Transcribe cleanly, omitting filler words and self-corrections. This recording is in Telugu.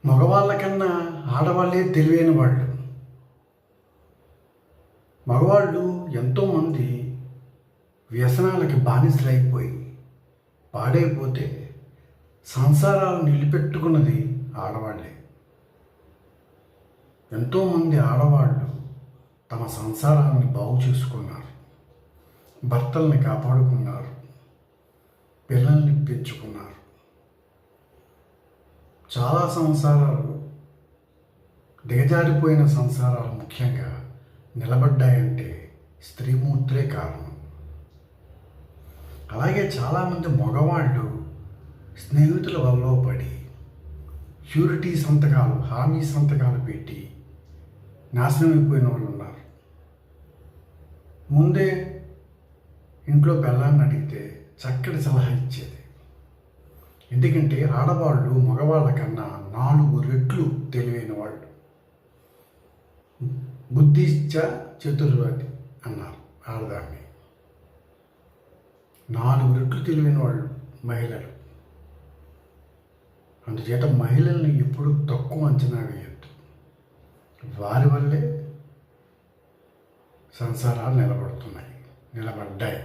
మగవాళ్ళ కన్నా ఆడవాళ్ళే తెలివైన వాళ్ళు. మగవాళ్ళు ఎంతోమంది వ్యసనాలకి బానిసలైపోయి పాడైపోతే సంసారాలు నిలబెట్టుకున్నది ఆడవాళ్ళే. ఎంతోమంది ఆడవాళ్ళు తమ సంసారాన్ని బాగు చేసుకున్నారు, భర్తల్ని కాపాడుకున్నారు, పిల్లల్ని పెంచుకున్నారు. చాలా సంసారాలు, దిగజారిపోయిన సంసారాలు ముఖ్యంగా నిలబడ్డాయంటే స్త్రీమూర్తులే కారణం. అలాగే చాలామంది మగవాళ్ళు స్నేహితుల వల్ల పడి షూరిటీ సంతకాలు, హామీ సంతకాలు పెట్టి నాశనం అయిపోయిన వాళ్ళు ఉన్నారు. ముందే ఇంట్లో పెళ్ళాన్ని అడిగితే చక్కటి సలహా ఇచ్చేది. ఎందుకంటే ఆడవాళ్ళు మగవాళ్ళ కన్నా 4 రెట్లు తెలివైన వాళ్ళు. బుద్ధిశ్చ చతుర్వతి అన్నారు ఆడదాన్ని. 4 రెట్లు తెలివైన వాళ్ళు మహిళలు. అందుచేత మహిళల్ని ఎప్పుడు తక్కువ అంచనా వేయద్దు. వారి వల్లే సంసారాలు నిలబడ్డాయి.